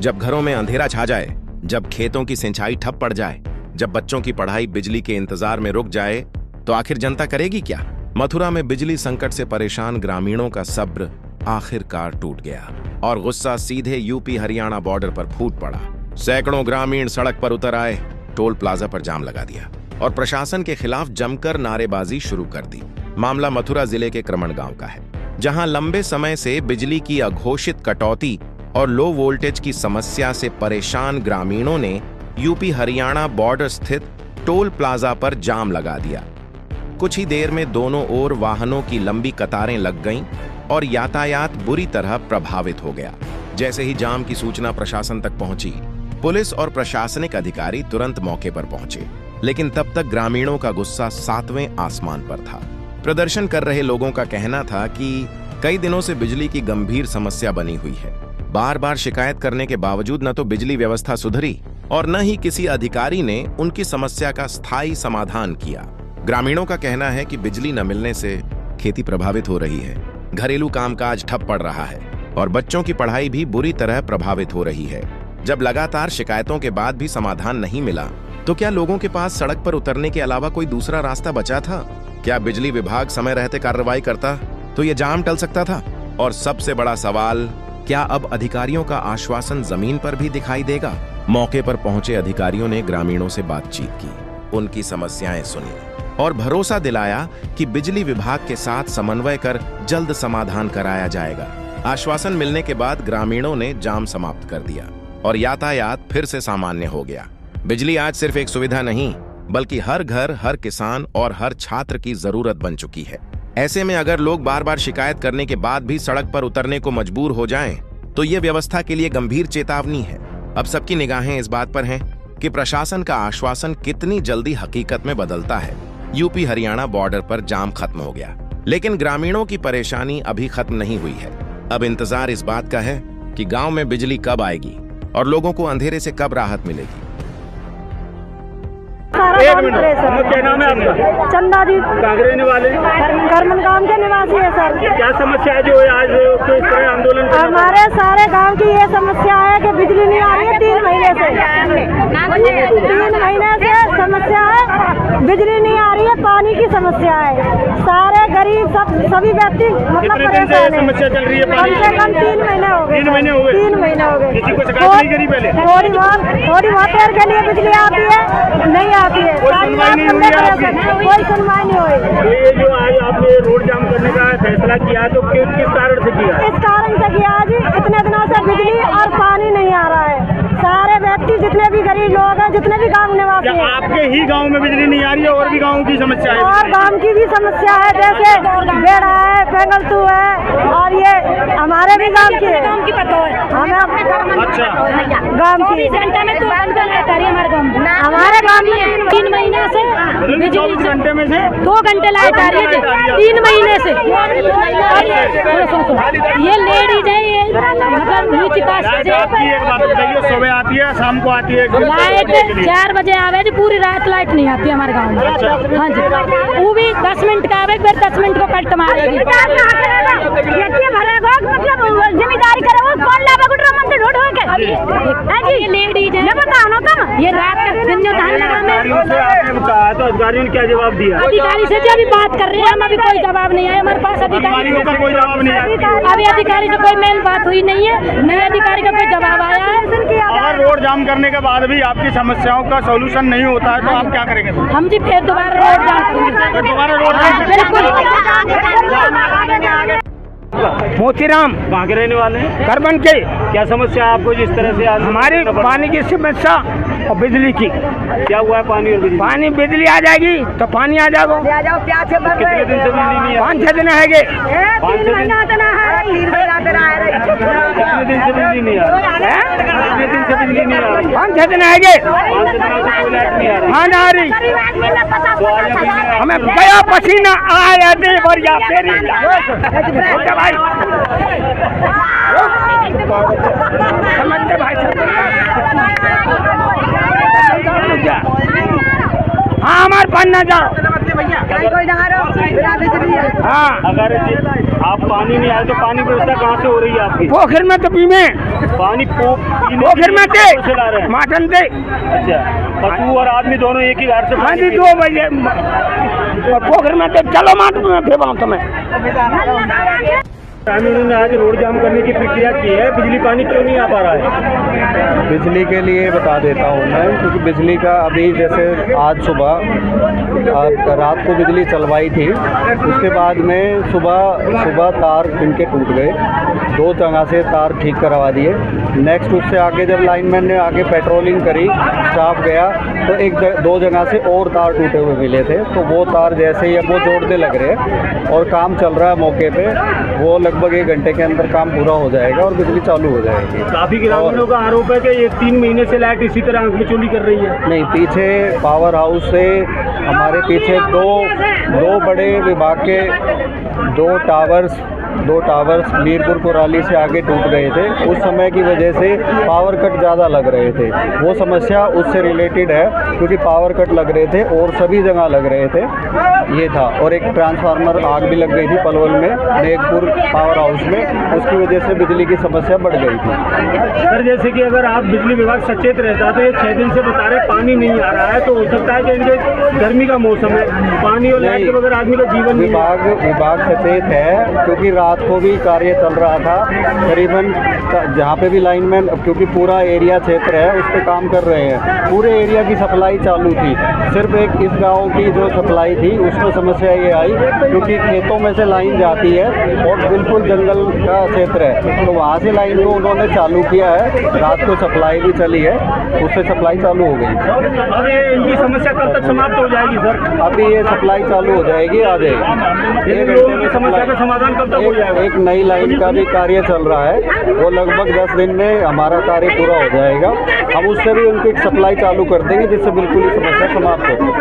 जब घरों में अंधेरा छा जाए, जब खेतों की सिंचाई ठप पड़ जाए, जब बच्चों की पढ़ाई बिजली के इंतजार में रुक जाए, तो आखिर जनता करेगी क्या? मथुरा में बिजली संकट से परेशान ग्रामीणों का सब्र आखिरकार टूट गया और गुस्सा सीधे यूपी हरियाणा बॉर्डर पर फूट पड़ा। सैकड़ों ग्रामीण सड़क पर उतर आए, टोल प्लाजा पर जाम लगा दिया और प्रशासन के खिलाफ जमकर नारेबाजी शुरू कर दी। मामला मथुरा जिले के क्रमण गांव का है, जहां लंबे समय से बिजली की अघोषित कटौती और लो वोल्टेज की समस्या से परेशान ग्रामीणों ने यूपी हरियाणा बॉर्डर स्थित टोल प्लाजा पर जाम लगा दिया। कुछ ही देर में दोनों ओर वाहनों की लंबी कतारें लग गईं और यातायात बुरी तरह प्रभावित हो गया। जैसे ही जाम की सूचना प्रशासन तक पहुंची, पुलिस और प्रशासनिक अधिकारी तुरंत मौके पर पहुंचे, लेकिन तब तक ग्रामीणों का गुस्सा 7वें आसमान पर था। प्रदर्शन कर रहे लोगों का कहना था कि कई दिनों से बिजली की गंभीर समस्या बनी हुई है। बार बार शिकायत करने के बावजूद न तो बिजली व्यवस्था सुधरी और न ही किसी अधिकारी ने उनकी समस्या का स्थायी समाधान किया। ग्रामीणों का कहना है कि बिजली न मिलने से खेती प्रभावित हो रही है, घरेलू कामकाज ठप पड़ रहा है और बच्चों की पढ़ाई भी बुरी तरह प्रभावित हो रही है। जब लगातार शिकायतों के बाद भी समाधान नहीं मिला, तो क्या लोगों के पास सड़क पर उतरने के अलावा कोई दूसरा रास्ता बचा था? क्या बिजली विभाग समय रहते कार्रवाई करता तो ये जाम टल सकता था? और सबसे बड़ा सवाल, क्या अब अधिकारियों का आश्वासन जमीन पर भी दिखाई देगा? मौके पर पहुंचे अधिकारियों ने ग्रामीणों से बातचीत की, उनकी समस्याएं सुनी और भरोसा दिलाया कि बिजली विभाग के साथ समन्वय कर जल्द समाधान कराया जाएगा। आश्वासन मिलने के बाद ग्रामीणों ने जाम समाप्त कर दिया और यातायात फिर से सामान्य हो गया। बिजली आज सिर्फ एक सुविधा नहीं, बल्कि हर घर, हर किसान और हर छात्र की जरूरत बन चुकी है। ऐसे में अगर लोग बार बार शिकायत करने के बाद भी सड़क पर उतरने को मजबूर हो जाएं, तो ये व्यवस्था के लिए गंभीर चेतावनी है। अब सबकी निगाहें इस बात पर हैं कि प्रशासन का आश्वासन कितनी जल्दी हकीकत में बदलता है। यूपी हरियाणा बॉर्डर पर जाम खत्म हो गया, लेकिन ग्रामीणों की परेशानी अभी खत्म नहीं हुई है। अब इंतजार इस बात का है कि गांव में बिजली कब आएगी और लोगों को अंधेरे से कब राहत मिलेगी। एक मिनट, क्या नाम है आपका? चंदा जी। कहाँ रहने वाले? करमन गांव के निवासी है सर। क्या समस्या है जो आज इस तरह आंदोलन? हमारे सारे गांव की ये समस्या है कि बिजली नहीं आ रही है 3 महीने से। 3 महीने से समस्या है, बिजली नहीं आ रही है, पानी की समस्या है। सारे गरीब सभी व्यक्ति मतलब परेशान है। समस्या चल रही है? कम से कम 3 महीने हो गए। 3 महीने हो गए? 3 महीने हो गए। किसी को शिकायत नहीं करी पहले? थोड़ी बहुत देर के लिए बिजली आती है, नहीं आती है। कोई सुनवाई नहीं हुई आपकी? कोई सुनवाई नहीं हुई। तो ये जो आज आपने रोड जाम करने का फैसला किया, तो किस कारण से किया? इस कारण से किया जी, इतने दिनों से बिजली और पानी नहीं आ रहा है। सारे व्यक्ति जितने भी गरीब लोग हैं, जितने भी गांव निवासी हैं। आपके ही गांव में बिजली नहीं आ रही है और भी गांव की समस्या है? और गांव की भी समस्या है, जैसे बेड़ा है, पेंगलतू है और ये हमारे भी गांव की है। हमें अच्छा, गांव की घंटे में 2 घंटे लाइट आ रही है हमारे गाँव में। हमारे गांव में 3 महीने से 24 घंटे में से 2 घंटे लाइट आ रही है 3 महीने से। ये लेडीज है, ये मतलब नीचे कास्ट से। आपकी एक बात बताइए, सुबह आती है, शाम को आती है? लाइट 4 बजे आवे जी, पूरी रात लाइट नहीं आती हमारे गाँव में। हाँ जी, वो भी 10 मिनट का आवे, फिर 10 मिनट को कट मारेगी। जिम्मेदारी करे वो कौन लावे गुटरा मंदिर ढूंढ के। ये लेडीज है, बताओ ना तुम। ये रात का दिन जो धान लगा में आपने कहा तो अधिकारियों ने क्या जवाब दिया? अधिकारी से जो अभी बात कर रहे हैं, हम अभी कोई जवाब नहीं आया हमारे पास। अधिकारियों का कोई जवाब नहीं आया? अभी अधिकारी से कोई मेल बात हुई नहीं है, नए अधिकारी का कोई जवाब आया है। अगर रोड जाम करने के बाद भी आपकी समस्याओं का सॉल्यूशन नहीं होता है, तो आप क्या करेंगे? हम जी फिर दोबारा रोड जाम करेंगे। दोबारा रोड जाम? बिल्कुल। मोतीराम। कहाँ के रहने वाले हैं? करमन के। क्या समस्या है आपको जिस तरह से आज? हमारी पानी की समस्या और बिजली की। क्या हुआ है पानी और बिजली? पानी बिजली आ जाएगी तो पानी आ जाओ। कितने दिन से बिजली नहीं है? 5-6 दिन है। 5-6 दिन? कितने दिन से बिजली नहीं आ रही? कितने दिन से बिजली नहीं आ रही? 5-6 दिन है। 5 दिनों से कोई लाइट नहीं आ रही? हाँ, ना आ रही। तो आज बिजली हमें गया पसीना आया दे बढ़िया तेरी। समझते भाई साहब? हाँ, हमारे पास ना जाओ। हाँ, अगर आप पानी नहीं आए तो पानी व्यवस्था कहाँ से हो रही है आपकी? पोखर में तो पीने पानी पोखर में से ला रहे हैं? माटन थे। अच्छा, पशु और आदमी दोनों एक ही घर से? हाँ जी, 2 बजे पोखर में तो चलो माट में भेजा तुम्हें। ग्रामीणों ने आज रोड जाम करने की प्रक्रिया की है, बिजली पानी क्यों नहीं आ पा रहा है? बिजली के लिए बता देता हूँ मैं, क्योंकि बिजली का अभी जैसे आज सुबह रात को बिजली चलवाई थी, उसके बाद में सुबह तार इनके टूट गए, 2 जगह से तार ठीक करवा दिए। नेक्स्ट उससे आगे जब लाइनमैन ने आगे पेट्रोलिंग करी, स्टाफ गया तो 2 जगह से और तार टूटे हुए मिले थे, तो वो तार जैसे ही अब वो जोड़ने लग रहे हैं और काम चल रहा है मौके पे, वो लगभग 1 घंटे के अंदर काम पूरा हो जाएगा और बिजली चालू हो जाएगी। काफी ग्रामीणों का आरोप है कि ये 3 महीने से लाइट इसी तरह आंख मिचौली कर रही है। नहीं, पीछे पावर हाउस से हमारे पीछे दो बड़े विभाग के 2 टावर्स मीरपुर कोराली से आगे टूट गए थे। उस समय की वजह से पावर कट ज़्यादा लग रहे थे, वो समस्या उससे रिलेटेड है, क्योंकि पावर कट लग रहे थे और सभी जगह लग रहे थे, ये था। और एक ट्रांसफार्मर आग भी लग गई थी पलवल में, मेघपुर पावर हाउस में, उसकी वजह से बिजली की समस्या बढ़ गई थी। सर, जैसे कि अगर आप बिजली विभाग सचेत रहता तो ये 6 दिन से बता रहे पानी नहीं आ रहा है, तो हो सकता है कि इनके गर्मी का मौसम है, पानी और लाइट के बगैर आदमी का जीवन नहीं है। विभाग सचेत है, क्योंकि रात को भी कार्य चल रहा था करीबन, जहाँ पे भी लाइनमैन, क्योंकि पूरा एरिया क्षेत्र है, उस पर काम कर रहे हैं, पूरे एरिया की सप्लाई चालू थी। सिर्फ एक इस गांव की जो सप्लाई थी उसमें समस्या ये आई, क्योंकि खेतों में से लाइन जाती है और बिल्कुल जंगल का क्षेत्र है, तो वहाँ से लाइन को उन्होंने चालू किया है। रात को सप्लाई भी चली है, उससे सप्लाई चालू हो गई। अब ये इनकी समस्या कब तक समाप्त हो जाएगी सर? अभी ये सप्लाई चालू हो जाएगी, आ जाएगी। एक लोगों की समस्या का समाधान कब तक हो जाएगा? एक नई लाइन का भी कार्य चल रहा है, वो लगभग 10 दिन में हमारा कार्य पूरा हो जाएगा। हम उससे भी उनकी सप्लाई चालू कर देंगे, जिससे बिल्कुल ही समस्या समाप्त हो।